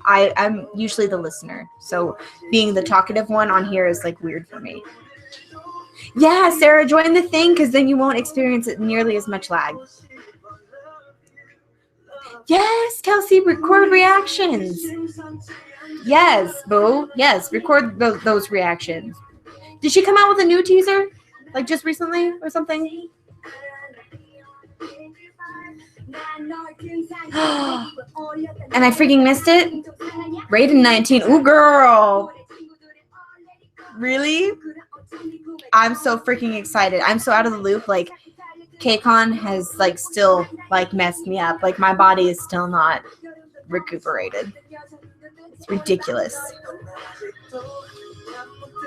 I'm usually the listener, so being the talkative one on here is, like, weird for me. Yeah, Sarah, join the thing, because then you won't experience it nearly as much lag. Yes, Kelsey, record reactions. Yes, boo. Yes, record those reactions. Did she come out with a new teaser? Like just recently or something? And I freaking missed it? Rated 19. Ooh, girl. Really? I'm so freaking excited. I'm so out of the loop. Like, KCON has, like, still, like, messed me up. Like, my body is still not recuperated. It's ridiculous.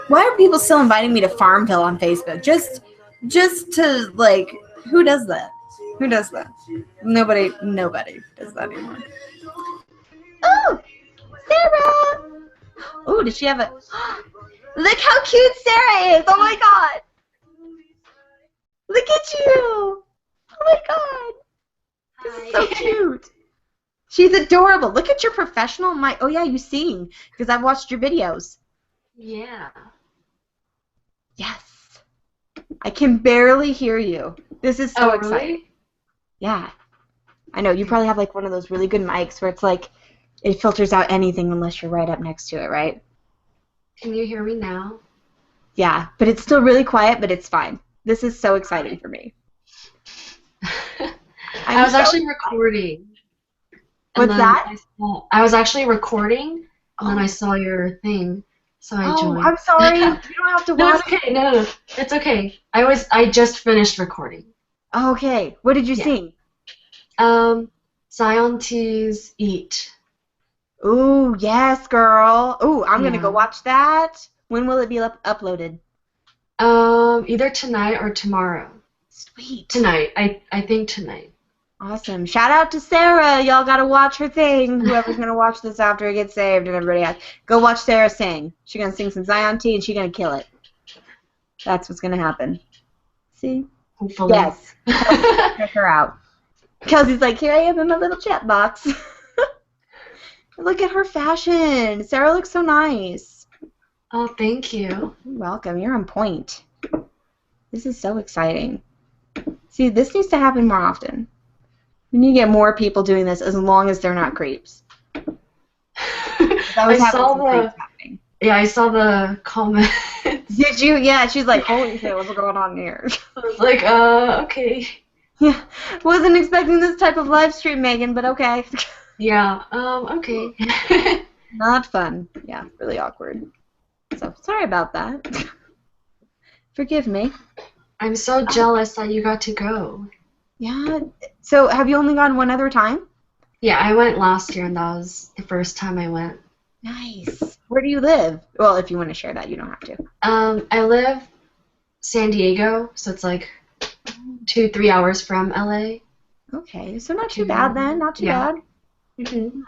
Why are people still inviting me to Farmville on Facebook? Just to, like, who does that? Who does that? Nobody does that anymore. Oh, Sarah! Oh, does she have a... Look how cute Sarah is! Oh my god! Look at you! Oh my god! This is so cute. She's adorable. Look at your professional mic. Oh yeah, you sing because I've watched your videos. Yeah. Yes. I can barely hear you. This is so exciting. Really? Yeah. I know you probably have like one of those really good mics where it's like it filters out anything unless you're right up next to it, right? Can you hear me now? Yeah, but it's still really quiet, but it's fine. This is so exciting for me. I was actually recording. What's that? I was actually recording, and then I saw your thing, so I joined. Oh, I'm sorry. You don't have to No, watch. it's okay. No, it's okay. I just finished recording. Okay. What did you sing? Zion T's Eat. Ooh, yes, girl. Ooh, I'm gonna go watch that. When will it be uploaded? Either tonight or tomorrow. Sweet. Tonight. I think tonight. Awesome. Shout out to Sarah. Y'all gotta watch her thing. Whoever's gonna watch this after it gets saved and everybody else. Go watch Sarah sing. She's gonna sing some Zion T and she's gonna kill it. That's what's gonna happen. See? Hopefully. Yes. Check her out. Kelsey's like, here I am in my little chat box. Look at her fashion. Sarah looks so nice. Oh, thank you. You're welcome. You're on point. This is so exciting. See, this needs to happen more often. We need to get more people doing this as long as they're not creeps. I saw the comment. Did you? Yeah, she's like, holy shit, what's going on here? I was like, okay. Yeah, wasn't expecting this type of live stream, Megan, but okay. Yeah, okay. Not fun. Yeah, really awkward. So, sorry about that. Forgive me. I'm so jealous that you got to go. Yeah. So, have you only gone one other time? Yeah, I went last year, and that was the first time I went. Nice. Where do you live? Well, if you want to share that, you don't have to. I live San Diego, so it's like 2-3 hours from LA. Okay, so not too bad then. Not too bad. Mm-hmm.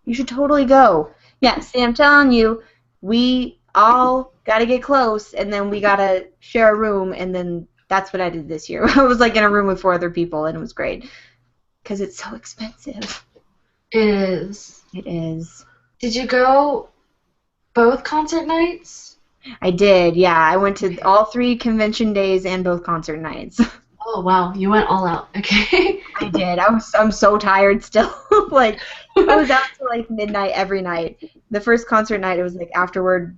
You should totally go. Yeah, see, I'm telling you, we all got to get close, and then we got to share a room, and then that's what I did this year. I was like in a room with 4 other people, and it was great. Because it's so expensive. It is. It is. Did you go both concert nights? I did, yeah. I went to all 3 convention days and both concert nights. Oh, wow. You went all out. Okay. I did. I'm so tired still. Like, I was out till like midnight every night. The first concert night, it was like afterward,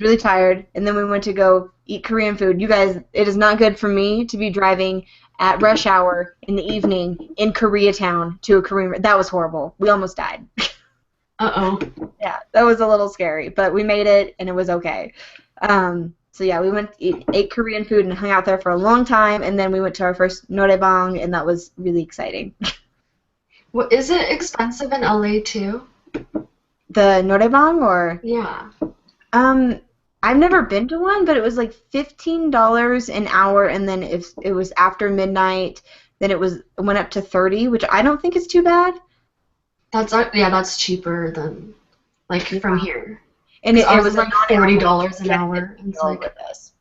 really tired, and then we went to go eat Korean food. You guys, it is not good for me to be driving at rush hour in the evening in Koreatown to a Korean. That was horrible. We almost died. Uh-oh. Yeah, that was a little scary, but we made it, and it was okay. So yeah, we went ate Korean food and hung out there for a long time, and then we went to our first noraebang, and that was really exciting. Well, is it expensive in LA too? The noraebang, or? Yeah. I've never been to one, but it was like $15 an hour, and then if it was after midnight, then it went up to $30, which I don't think is too bad. That's cheaper than like from here. And it was like $40 an hour. It's like with us.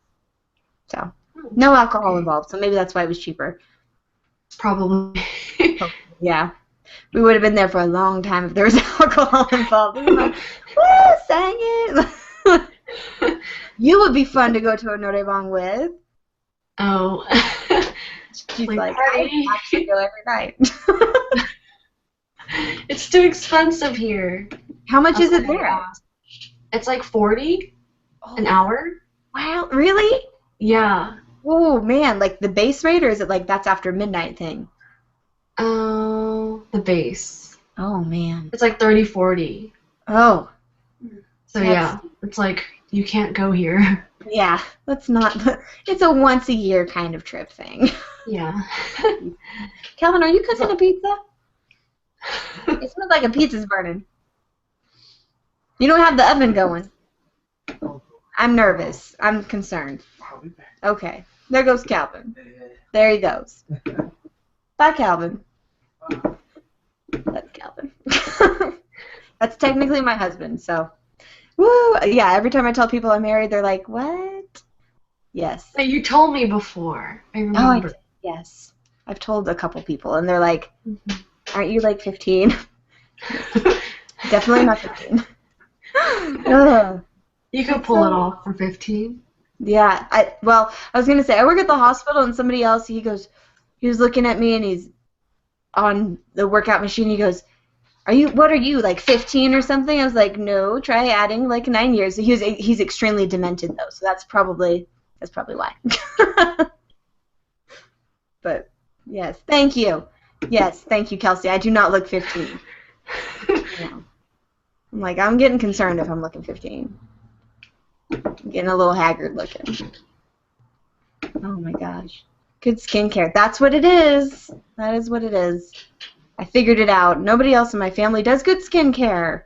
So no alcohol involved, so maybe that's why it was cheaper. Probably. Yeah. We would have been there for a long time if there was alcohol involved. We were like, woo, sang it. You would be fun to go to a noraebang with. Oh. She's like I actually go every night. It's too expensive here. How much is it That's why I there? asked. It's like 40 an hour. Wow, really? Yeah. Oh man, like the base rate, or is it like that's after midnight thing? Oh, the base. Oh man. It's like 30, 40. Oh, So That's- yeah, it's like you can't go here. yeah. Let's not. It's a once a year kind of trip thing. Yeah. Calvin, are you cooking a pizza? It smells like a pizza's burning. You don't have the oven going. I'm nervous. I'm concerned. Okay. There goes Calvin. There he goes. Bye, Calvin. That's Calvin. That's technically my husband, so. Woo! Yeah, every time I tell people I'm married, they're like, what? Yes. But you told me before. I Oh, remember. yes. I've told a couple people, and they're like, aren't you like 15? Definitely not 15. Ugh. You could pull it off for 15. Yeah, I was gonna say I work at the hospital, and somebody else he was looking at me, and he's on the workout machine. He goes, what are you like 15 or something? I was like, no, try adding like 9 years. He's extremely demented though, so that's probably why. But yes, thank you. Yes, thank you, Kelsey. I do not look 15. No. I'm like, I'm getting concerned if I'm looking 15. I'm getting a little haggard looking. Oh my gosh. Good skincare. That's what it is. That is what it is. I figured it out. Nobody else in my family does good skincare.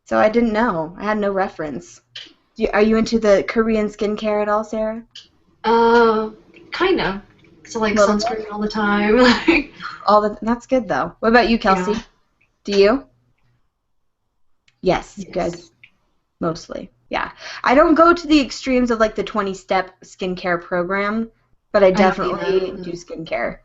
So I didn't know. I had no reference. Are you into the Korean skincare at all, Sarah? Kind of. So like Little sunscreen all the time. That's good though. What about you, Kelsey? Yeah. Do you? Yes, Yes. good. Mostly. Yeah. I don't go to the extremes of like the 20-step skincare program, but I don't definitely either. do skincare.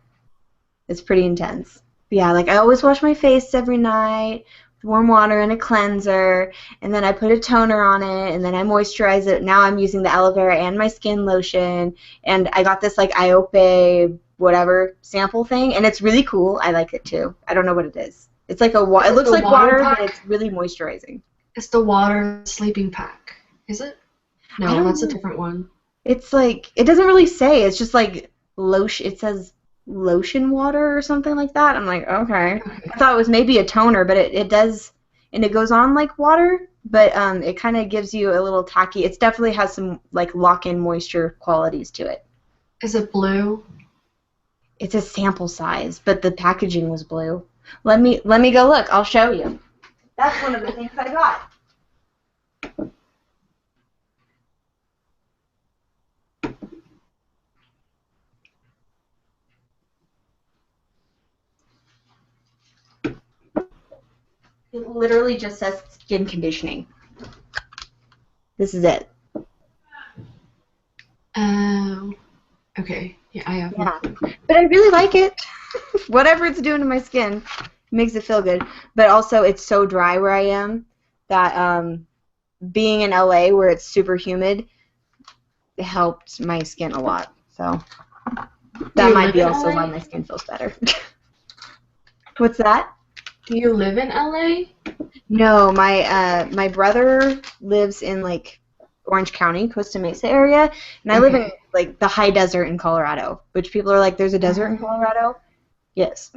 It's pretty intense. But yeah, like I always wash my face every night with warm water and a cleanser, and then I put a toner on it, and then I moisturize it. Now I'm using the aloe vera and my skin lotion, and I got this like Iope whatever sample thing, and it's really cool. I like it too. I don't know what it is. It's like it looks like water, but it's really moisturizing. It's the water sleeping pack. Is it? I No, don't that's a know. different one. It's like it doesn't really say. It's just like lotion. It says lotion water or something like that. I'm like, okay. I thought it was maybe a toner, but it does, and it goes on like water, but it kind of gives you a little tacky. It definitely has some like lock-in moisture qualities to it. Is it blue? It's a sample size, but the packaging was blue. Let me go look. I'll show you. That's one of the things I got. It literally just says skin conditioning. This is it. Okay. Yeah, I have Yeah. one. But I really like it. Whatever it's doing to my skin makes it feel good. But also, it's so dry where I am that being in LA where it's super humid, it helped my skin a lot. So that you might live be in also LA? why my skin feels better. What's that? Do you live in LA? No, my brother lives in like Orange County, Costa Mesa area, and I live in like the high desert in Colorado, which people are like, there's a desert in Colorado? Yes.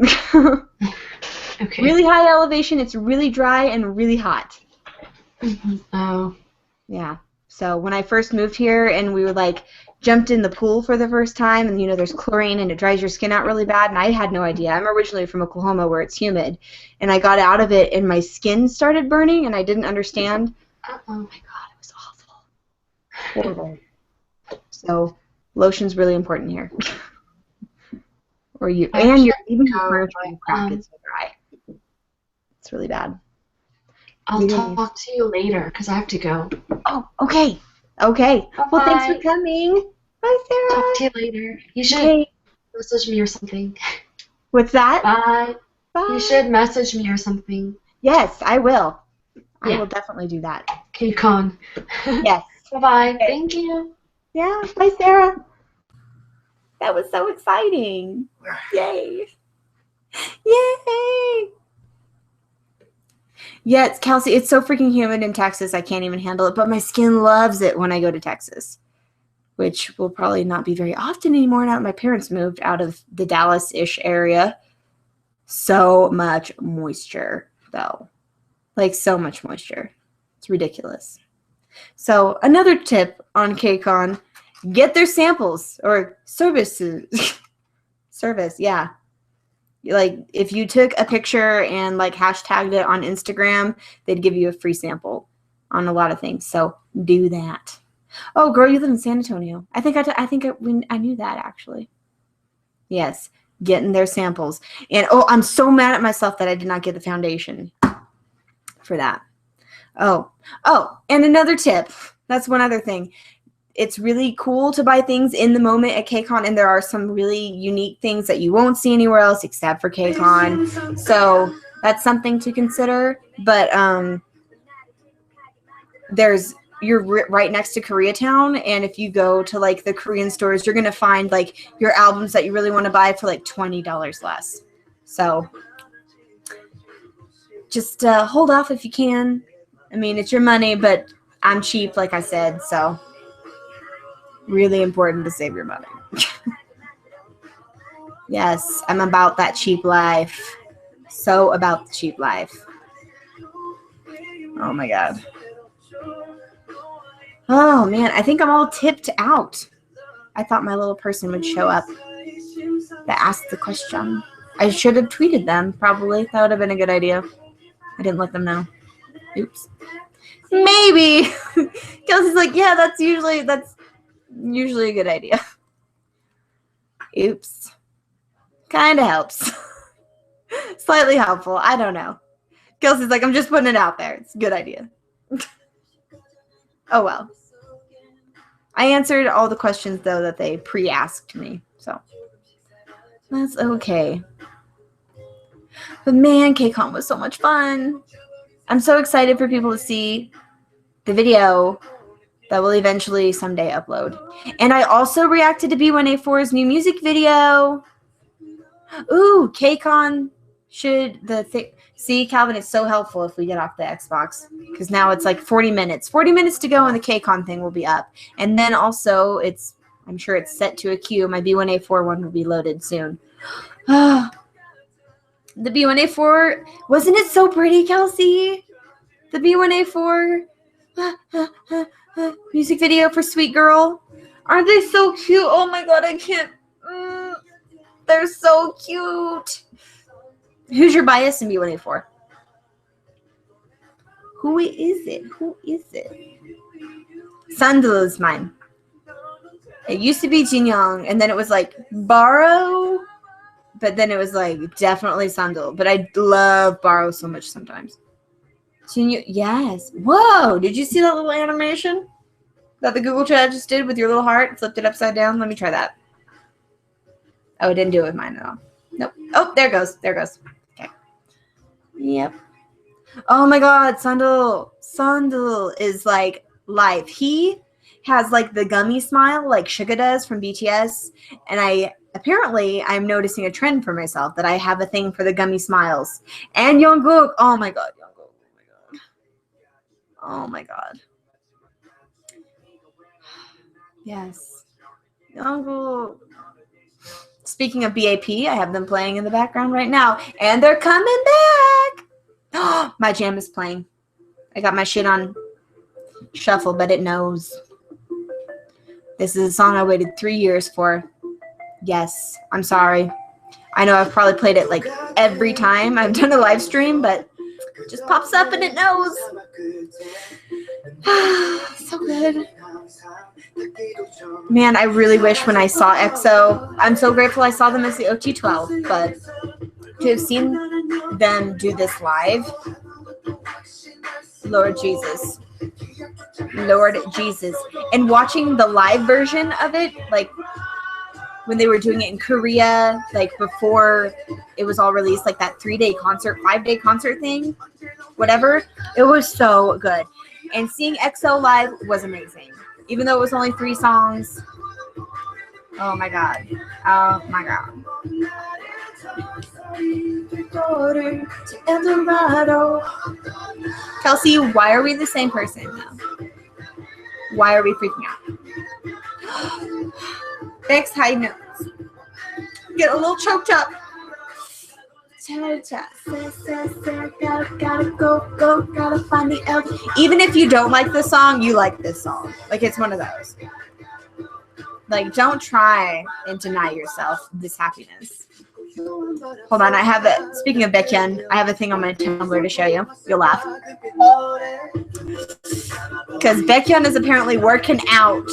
Okay. Really high elevation, it's really dry and really hot. Oh. Yeah. So when I first moved here and we were like jumped in the pool for the first time, and there's chlorine and it dries your skin out really bad, and I had no idea. I'm originally from Oklahoma where it's humid, and I got out of it and my skin started burning and I didn't understand. Uh-oh. Oh my god, it was awful. Horrible. So lotion's really important here. Even your furniture will crack. It's so dry. It's really bad. I'll talk to you later because I have to go. Oh, okay. Okay. Well, thanks for Bye. coming. Bye, Sarah. Talk to you later. You should Okay. message me or something. What's that? Bye. Bye. You should message me or something. Yes, I will. I Yeah. will definitely do that. KCON. Yes. Bye-bye. Okay. Thank you. Yeah. Bye, Sarah. That was so exciting. Yay. Yay. Yeah, it's Kelsey. It's so freaking humid in Texas. I can't even handle it. But my skin loves it when I go to Texas, which will probably not be very often anymore now that my parents moved out of the Dallas-ish area. So much moisture, though. Like, so much moisture. It's ridiculous. So, another tip on KCON, get their samples or services. Service, yeah. Like, if you took a picture and, like, hashtagged it on Instagram, they'd give you a free sample on a lot of things. So, do that. Oh, girl, you live in San Antonio. I knew that, actually. Yes, getting their samples. And, oh, I'm so mad at myself that I did not get the foundation for that. Oh, and another tip. That's one other thing. It's really cool to buy things in the moment at KCON, and there are some really unique things that you won't see anywhere else except for KCON. So that's something to consider. But you're right next to Koreatown, and if you go to like the Korean stores, you're gonna find like your albums that you really want to buy for like $20 less. So just hold off if you can. I mean, it's your money, but I'm cheap, like I said, so really important to save your money. Yes, I'm about that cheap life. So about the cheap life. Oh my God. Oh man, I think I'm all tipped out. I thought my little person would show up that asked the question. I should have tweeted them, probably. That would have been a good idea. I didn't let them know. Oops. Maybe. Kelsey's like, yeah, that's usually a good idea. Oops. Kind of helps. Slightly helpful. I don't know. Kelsey's like, I'm just putting it out there. It's a good idea. Oh, well. I answered all the questions, though, that they pre-asked me. So that's okay. But man, KCON was so much fun. I'm so excited for people to see the video that will eventually someday upload. And I also reacted to B1A4's new music video. Ooh, KCON see, Calvin, it's so helpful if we get off the Xbox, because now it's like 40 minutes. 40 minutes to go and the KCON thing will be up. And then also I'm sure it's set to a queue. My B1A4 one will be loaded soon. The B1A4, wasn't it so pretty, Kelsey? The B1A4 music video for Sweet Girl. Aren't they so cute? Oh my God, I can't. They're so cute. Who's your bias in B1A4? Who is it? Sandal is mine. It used to be Jin Young, and then it was like Borrow, but then it was like definitely Sandal. But I love Borrow so much sometimes. Yes. Whoa, did you see that little animation that the Google chat just did with your little heart? Flipped it upside down. Let me try that. Oh, it didn't do it with mine at all. Nope. Oh, there it goes. Okay. Yep. Oh my God, Sandal is like life. He has like the gummy smile like Suga does from BTS, and I'm noticing a trend for myself that I have a thing for the gummy smiles. And Jungkook, oh my God, oh my God. Yes. Jungkook. Speaking of BAP, I have them playing in the background right now, and they're coming back. Oh, my jam is playing. I got my shit on shuffle, but it knows. This is a song I waited 3 years for. Yes, I'm sorry. I know I've probably played it like every time I've done a live stream, but it just pops up and it knows. So good. Man, I really wish when I saw EXO, I'm so grateful I saw them as the OT12, but to have seen them do this live, Lord Jesus. And watching the live version of it, like when they were doing it in Korea, like before it was all released, like that 3-day concert, 5-day concert thing, whatever, it was so good. And seeing EXO live was amazing. Even though it was only 3 songs. Oh my God. Oh my God. Kelsey, why are we the same person now? Why are we freaking out? Next high notes. Get a little choked up. Gotta go, gotta find the L. Even if you don't like the song, you like this song. Like, it's one of those. Like, don't try and deny yourself this happiness. Hold on, I have it. Speaking of Baekhyun, I have a thing on my Tumblr to show you. You'll laugh. Because Baekhyun is apparently working out.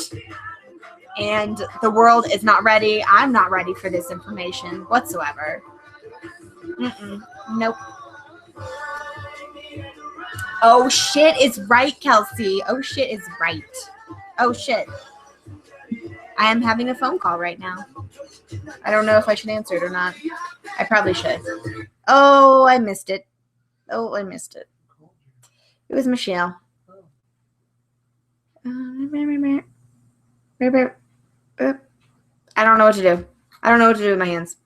And the world is not ready. I'm not ready for this information whatsoever. Nope. Oh, shit is right, Kelsey. Oh, shit is right. Oh, shit. I am having a phone call right now. I don't know if I should answer it or not. I probably should. Oh, I missed it. Oh, I missed it. It was Michelle. I don't know what to do. I don't know what to do with my hands.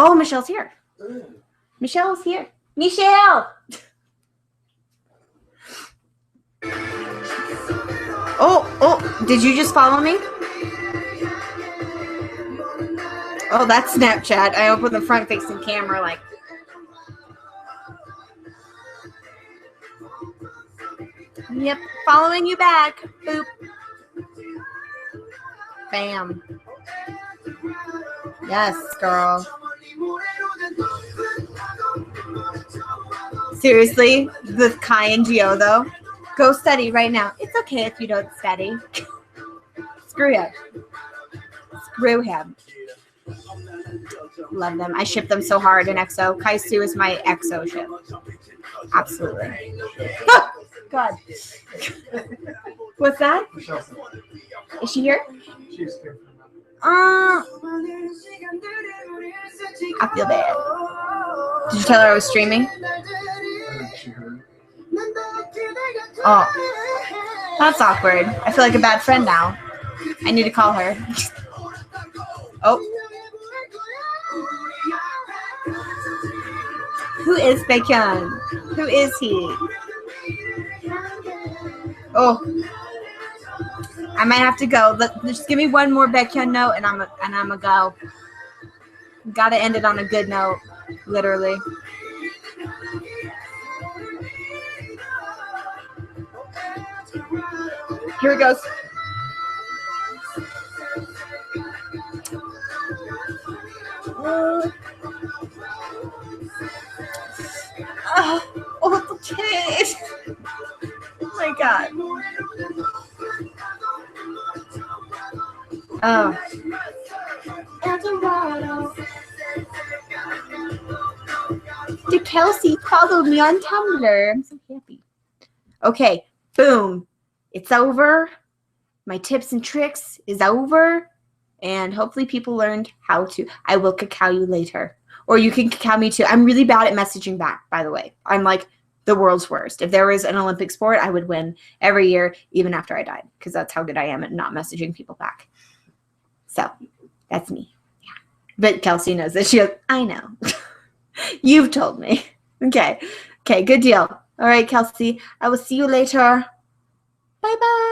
Oh, Michelle's here. Michelle's here. Michelle! Oh, did you just follow me? Oh, that's Snapchat. I opened the front-facing camera like. Yep, following you back. Boop. Bam. Yes, girl. Seriously, the Kai and Gio, though. Go study right now. It's okay if you don't study. Screw him. Screw him. Love them. I ship them so hard in EXO. Kaisu is my EXO ship. Absolutely. God. What's that? Is she here? I feel bad. Did you tell her I was streaming? Oh, that's awkward. I feel like a bad friend now. I need to call her. Oh. Who is Baekhyun? Who is he? Oh. I might have to go. Just give me one more Baekhyun note and I'm gonna go. Gotta end it on a good note. Literally. Here it goes. Oh, the kid. Oh my God. Oh. Did Kelsey follow me on Tumblr? I'm so happy. Okay, boom. It's over. My tips and tricks is over. And hopefully people learned how to. I will cacao you later. Or you can cacao me too. I'm really bad at messaging back, by the way. I'm like the world's worst. If there was an Olympic sport, I would win every year, even after I died. Because that's how good I am at not messaging people back. So, that's me. Yeah. But Kelsey knows this. She goes, I know. You've told me. Okay. Okay, good deal. All right, Kelsey. I will see you later. Bye-bye.